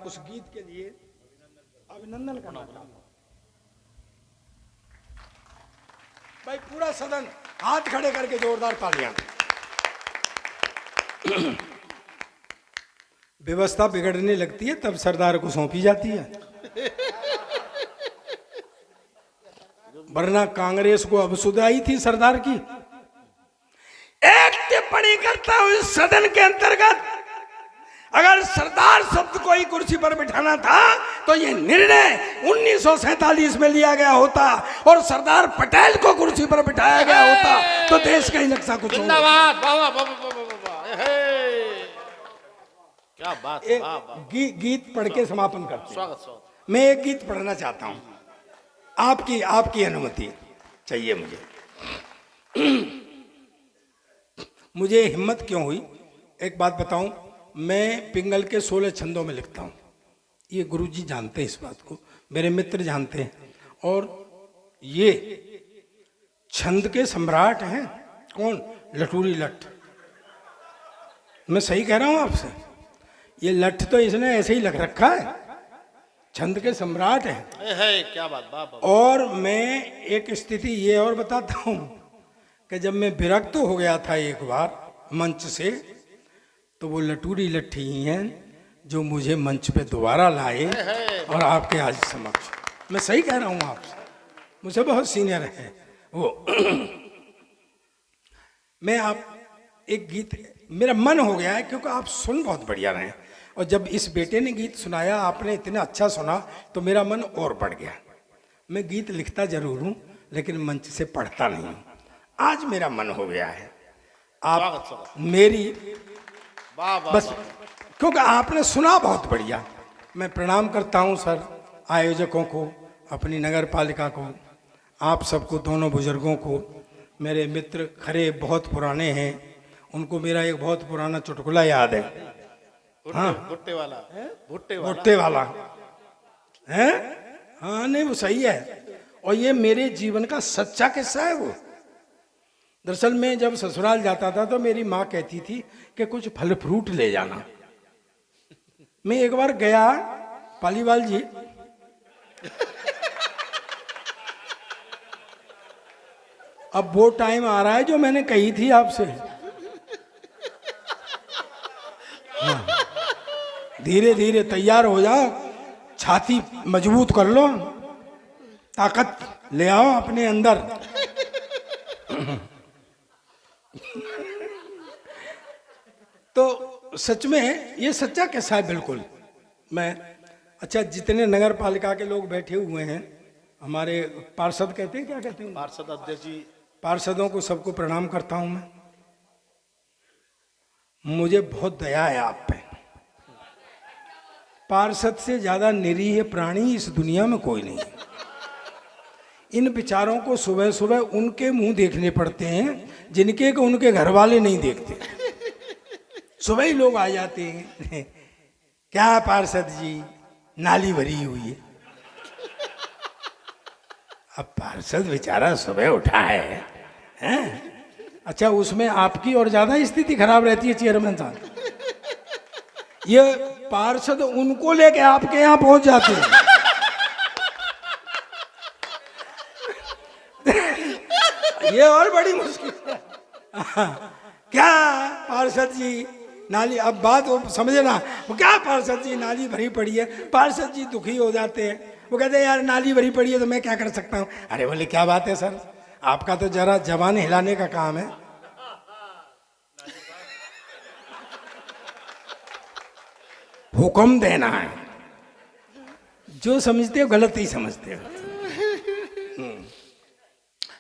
उस गीत के लिए अभिनंदन करना चाहता हूं। भाई पूरा सदन हाथ खड़े करके जोरदार तालियां। व्यवस्था बिगड़ने लगती है तब सरदार को सौंपी जाती है, वरना कांग्रेस को अवसुधा आई थी सरदार की। एक टिप्पणी करता हूं इस सदन के अंतर्गत, अगर सरदार शब्द को ही कुर्सी पर बिठाना था तो यह निर्णय 1947 में लिया गया होता और सरदार पटेल को कुर्सी पर बिठाया गया होता तो देश का ही नक्शा कुछ होता। क्या बात। गीत पढ़ के समापन करते हैं। स्वागत। मैं एक गीत पढ़ना चाहता हूं, आपकी अनुमति चाहिए मुझे हिम्मत क्यों हुई एक बात बताऊं, मैं पिंगल के 16 छंदों में लिखता हूं, ये गुरुजी जानते हैं इस बात को, मेरे मित्र जानते हैं, और ये छंद के सम्राट हैं। कौन? लटूरी लठ। मैं सही कह रहा हूं आपसे, ये लठ तो इसने ऐसे ही लग रखा है, छंद के सम्राट है। क्या बात। और मैं एक स्थिति ये और बताता हूं कि जब मैं विरक्त हो गया था एक बार मंच से, तो वो लटूरी लट्ठी ही हैं जो मुझे मंच पे दोबारा लाए और आपके आज समक्ष। मैं सही कह रहा हूं आपसे, मुझसे बहुत सीनियर है वो। मैं आप एक गीत, मेरा मन हो गया है क्योंकि आप सुन बहुत बढ़िया रहे हैं, और जब इस बेटे ने गीत सुनाया आपने इतना अच्छा सुना तो मेरा मन और बढ़ गया। मैं गीत लिखता जरूर हूं लेकिन मंच से पढ़ता नहीं हूं, आज मेरा मन हो गया है। आप मेरी बस क्योंकि आपने सुना बहुत बढ़िया, मैं प्रणाम करता हूं सर आयोजकों को, अपनी नगर पालिका को, आप सबको, दोनों बुजुर्गों को, मेरे मित्र खरे बहुत पुराने हैं, उनको मेरा एक बहुत पुराना चुटकुला याद है। हाँ, भुट्टे वाला है। हाँ नहीं वो सही है, और ये मेरे जीवन का सच्चा किस्सा है वो। दरअसल मैं जब ससुराल जाता था तो मेरी माँ कहती थी कि कुछ फल फ्रूट ले जाना। मैं एक बार गया, पालीवाल जी अब वो टाइम आ रहा है जो मैंने कही थी आपसे। हाँ, धीरे धीरे तैयार हो जाओ, छाती मजबूत कर लो, ताकत ले आओ अपने अंदर। तो सच में ये सच्चा किस्सा है बिल्कुल। मैं अच्छा, जितने नगर पालिका के लोग बैठे हुए हैं, हमारे पार्षद कहते हैं, क्या कहते हैं, पार्षद अध्यक्ष जी, पार्षदों को सबको प्रणाम करता हूं मैं। मुझे बहुत दया है आप पे, पार्षद से ज्यादा निरीह प्राणी इस दुनिया में कोई नहीं। इन विचारों को सुबह सुबह उनके मुंह देखने पड़ते हैं जिनके को उनके घर वाले नहीं देखते। सुबह ही लोग आ जाते हैं, क्या पार्षद जी नाली भरी हुई है। अब पार्षद बेचारा सुबह उठा है, हैं? अच्छा, उसमें आपकी और ज्यादा स्थिति खराब रहती है चेयरमैन साहब। ये पार्षद उनको लेके आपके यहाँ पहुंच जाते हैं। ये और बड़ी मुश्किल है। क्या पार्षद जी नाली, अब बात वो समझे ना, वो क्या पार्षद जी नाली भरी पड़ी है। पार्षद जी दुखी हो जाते हैं, वो कहते हैं यार नाली भरी पड़ी है तो मैं क्या कर सकता हूँ। अरे बोले क्या बात है सर, आपका तो जरा जबान हिलाने का काम है। हुक्म देना है, जो समझते हो गलत ही समझते हो।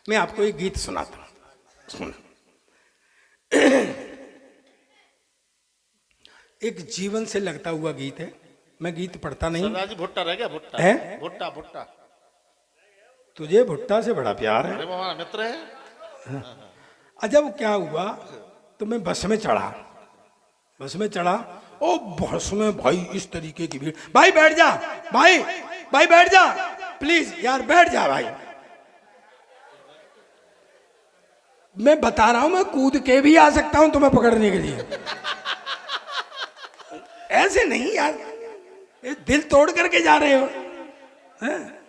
मैं आपको एक गीत सुनाता हूं, सुन। एक जीवन से लगता हुआ गीत है, मैं गीत पढ़ता नहीं। भुट्टा रह गया, भुट्टा है, भुट्टा। तुझे भुट्टा से बड़ा प्यार है, हमारा मित्र है। अच्छा वो क्या हुआ, तो मैं बस में चढ़ा, ओ बस में भाई इस तरीके की भीड़। भाई बैठ जा, भाई बैठ जा प्लीज यार, बैठ जा भाई। मैं बता रहा हूं, मैं कूद के भी आ सकता हूं तुम्हें पकड़ने के लिए, ऐसे नहीं यार। ये दिल तोड़ करके जा रहे हो, हैं?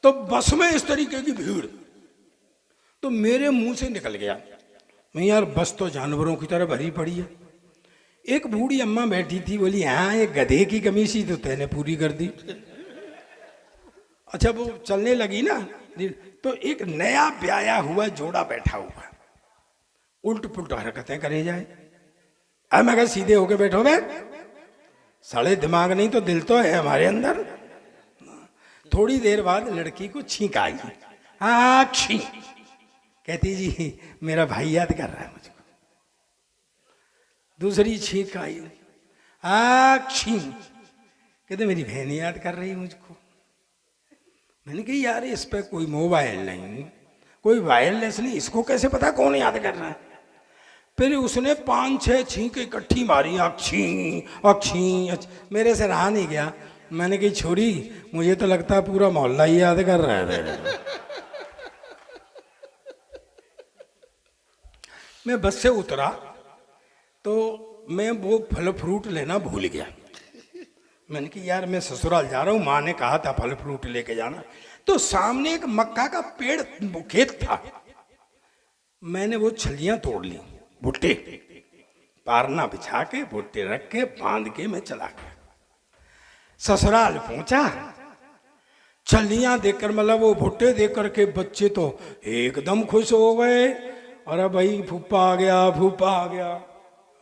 तो बस में इस तरीके की भीड़, तो मेरे मुंह से निकल गया, मैं यार बस तो जानवरों की तरह भरी पड़ी है। एक बूढ़ी अम्मा बैठी थी, बोली हाँ एक गधे की कमी सी तो तैने पूरी कर दी। अच्छा वो चलने लगी ना, तो एक नया ब्याया हुआ जोड़ा बैठा हुआ, उल्ट पुल्ट हरकतें करे जाए। अब मैं कहा सीधे होके बैठो बे, साले दिमाग नहीं तो दिल तो है हमारे अंदर। थोड़ी देर बाद लड़की को छींक आई, हाँ छींक, कहती जी मेरा भाई याद कर रहा है मुझको। दूसरी छींक आई, छींक, कहते मेरी बहन याद कर रही मुझको। मैंने कही यार इस पे कोई मोबाइल नहीं, कोई वायरलेस नहीं, इसको कैसे पता कौन याद कर रहा है। फिर उसने 5-6 छींक इकट्ठी मारी, अक्षी अक्षी। मेरे से रहा नहीं गया, मैंने कही छोरी मुझे तो लगता है पूरा मोहल्ला ही याद कर रहा है। मैं बस से उतरा तो मैं वो फल फ्रूट लेना भूल गया। मैंने कहा यार मैं ससुराल जा रहा हूँ, माँ ने कहा था फल फ्रूट लेके जाना। तो सामने एक मक्का का पेड़ खेत था, मैंने वो छलियां तोड़ ली, भुट्टे पारना बिछा के भुट्टे रख के बांध के मैं चला गया। ससुराल पहुंचा, छलियां देखकर मतलब वो भुट्टे देख करके बच्चे तो एकदम खुश हो गए। अरे भाई फूफा आ गया, फूफा आ गया,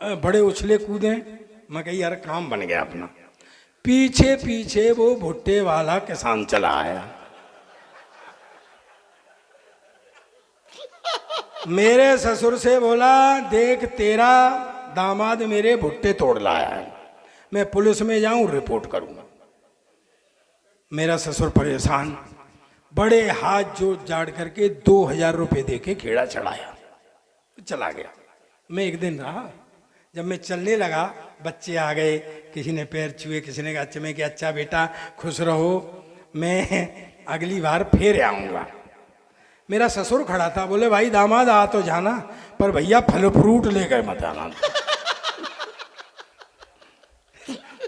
बड़े उछले कूदे। मैं कही यार काम बन गया अपना। पीछे पीछे वो भुट्टे वाला किसान चला आया, मेरे ससुर से बोला देख तेरा दामाद मेरे भुट्टे तोड़ लाया है, मैं पुलिस में जाऊं रिपोर्ट करूंगा। मेरा ससुर परेशान, बड़े हाथ जोड़ जाड़ करके 2000 रुपये दे के खेड़ा चढ़ाया, चला गया। मैं एक दिन रहा, जब मैं चलने लगा बच्चे आ गए, किसी ने पैर छुए, किसी ने कहा मैं कि अच्छा बेटा खुश रहो, मैं अगली बार फिर आऊँगा। मेरा ससुर खड़ा था, बोले भाई दामाद आ तो जाना, पर भैया फल फ्रूट ले गए मत आना।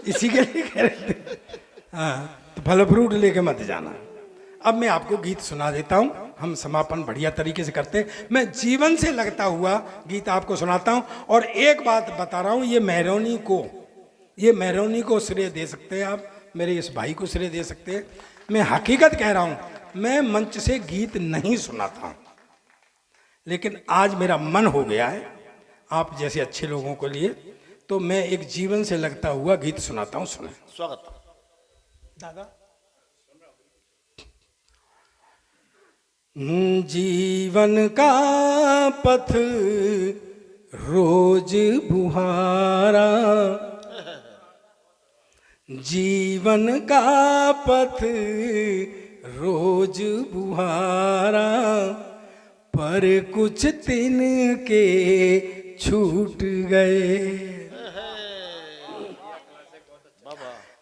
इसी के लिए कह रहे थे, हाँ तो फल फ्रूट लेके मत जाना। अब मैं आपको गीत सुना देता हूँ, हम समापन बढ़िया तरीके से करते हैं। मैं जीवन से लगता हुआ गीत आपको सुनाता हूँ। और एक बात बता रहा हूँ, ये मेहरौनी को श्रेय दे सकते हैं आप, मेरे इस भाई को श्रेय दे सकते हैं। मैं हकीकत कह रहा हूँ, मैं मंच से गीत नहीं सुनाता, लेकिन आज मेरा मन हो गया है आप जैसे अच्छे लोगों को लिए, तो मैं एक जीवन से लगता हुआ गीत सुनाता हूँ, सुने। स्वागत दादा। जीवन का पथ रोज बुहारा, जीवन का पथ रोज बुहारा, पर कुछ दिन के छूट गए।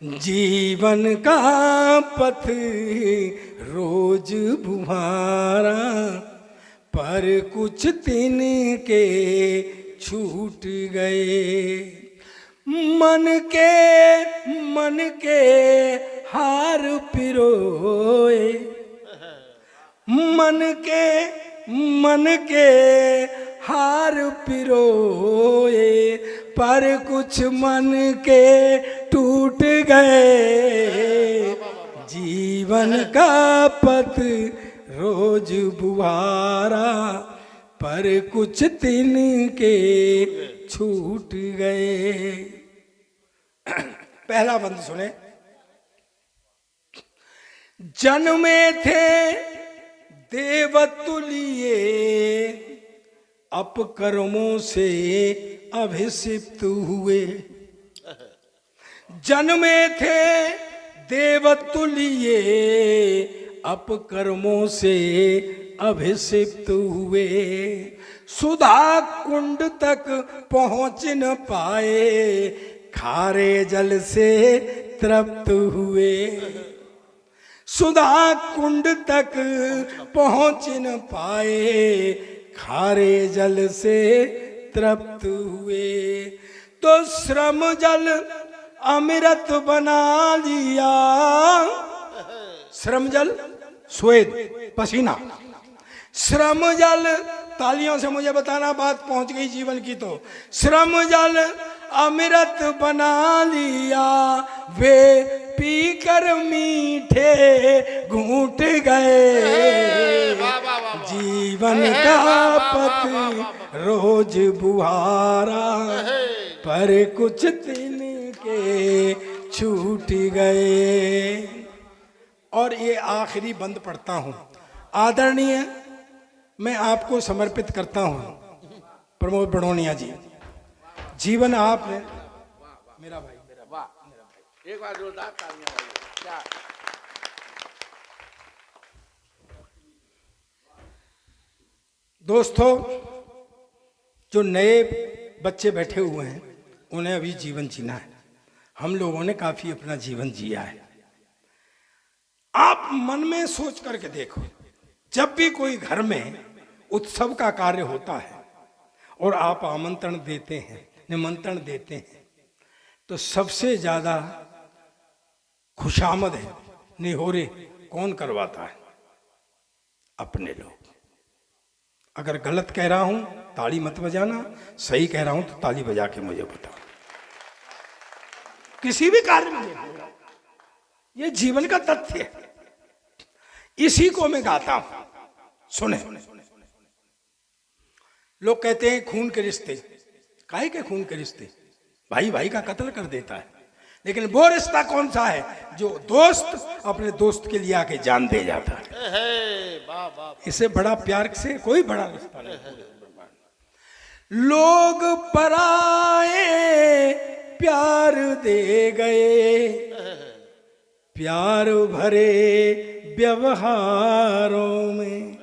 जीवन का पथ रोज बुहारा, पर कुछ दिन के छूट गए। मन के हार पिरोए, मन के हार पिरोए, पर कुछ मन के टूट गए। जीवन का पथ रोज बुहारा, पर कुछ दिन के छूट गए। पहला बंद सुने। जन्मे थे देवतुल्य, अपकर्मों से अभिषिक्त हुए। जन्मे थे देवतुल्य, अपकर्मों से अभिषिक्त हुए। सुधा कुंड तक पहुंच न पाए, खारे जल से तृप्त हुए। सुधा कुंड तक पहुंच न पाए, खारे जल से तृप्त हुए। तो श्रम जल अमृत बना लिया। श्रम जल स्वेद पसीना, श्रम जल, तालियों से मुझे बताना बात पहुंच गई जीवन की। तो श्रम जल अमृत बना लिया, वे पीकर मीठे घूंट गए। जीवन का पथ रोज बुहारा, पर कुछ दिन के छूट गए। और ये आखिरी बंद पढ़ता हूं। आदरणीय, मैं आपको समर्पित करता हूं प्रमोद बड़ोनिया जी। जीवन आपने, मेरा भाई, एक बार जोरदार तालियां बजाइए। क्या दोस्तों, जो नए बच्चे बैठे हुए हैं उन्हें अभी जीवन जीना है। हम लोगों ने काफी अपना जीवन जिया है। आप मन में सोच करके देखो, जब भी कोई घर में उत्सव का कार्य होता है और आप आमंत्रण देते हैं, निमंत्रण देते हैं, तो सबसे ज्यादा खुशामद है, निहोरे कौन करवाता है? अपने लोग। अगर गलत कह रहा हूं ताली मत बजाना, सही कह रहा हूं तो ताली बजा के मुझे बताओ। किसी भी कार्य में देखो, ये जीवन का तथ्य है। इसी को मैं गाता हूं, सुने। लोग कहते हैं खून के रिश्ते, काहे के खून के रिश्ते? भाई भाई का कत्ल कर देता है, लेकिन वो रिश्ता कौन सा है जो दोस्त अपने दोस्त के लिए आके जान दे जाता है? इससे बड़ा प्यार से कोई बड़ा रिश्ता नहीं। लोग पराए प्यार दे गए, प्यार भरे व्यवहारों में।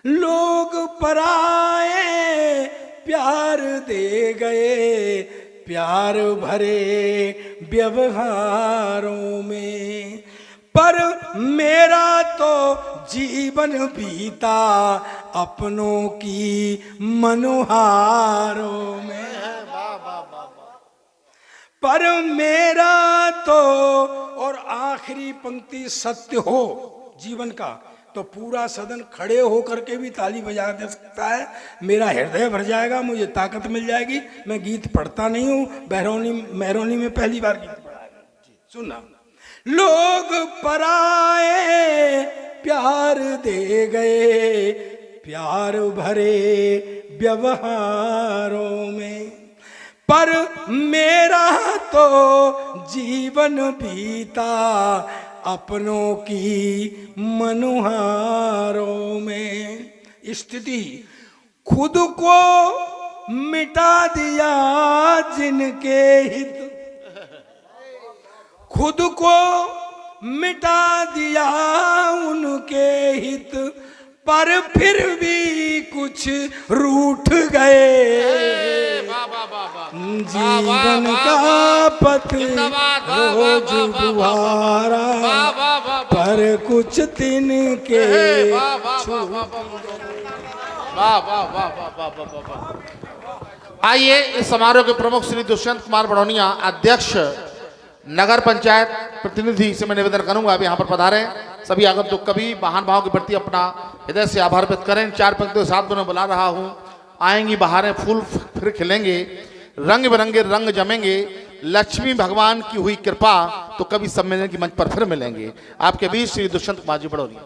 लोग पराए प्यार दे गए, प्यार भरे व्यवहारों में। पर मेरा तो जीवन बीता अपनों की मनोहारों में। पर मेरा तो, और आखिरी पंक्ति सत्य हो जीवन का, तो पूरा सदन खड़े होकर के भी ताली बजा दे सकता है। मेरा हृदय भर जाएगा, मुझे ताकत मिल जाएगी। मैं गीत पढ़ता नहीं हूँ, मेहरौनी में पहली बार गीत पढ़ा है। सुनना। लोग पराए प्यार दे गए, प्यार भरे व्यवहारों में। पर मेरा तो जीवन बीता अपनों की मनोहारों में। स्थिति खुद को मिटा दिया जिनके हित, खुद को मिटा दिया उनके हित, पर फिर भी कुछ रूठ गए। जीवन का पथ रोज बुहारा, पर कुछ दिन के आइए इस समारोह के प्रमुख श्री दुष्यंत कुमार बड़ौनिया, अध्यक्ष नगर पंचायत प्रतिनिधि से मैं निवेदन करूंगा, अब यहाँ पर पधारें। सभी आगंतुक कवि महान भाव के प्रति अपना हृदय से आभार व्यक्त करें। 4 पंक्तियों के साथ मैं बुला रहा हूँ। आएंगी बहारें, फूल फिर खिलेंगे, रंग बिरंगे रंग जमेंगे, लक्ष्मी भगवान की हुई कृपा, तो कभी सम्मेलन की मंच पर फिर मिलेंगे। आपके बीच श्री दुष्यंत कुमार जी बड़ौनिया।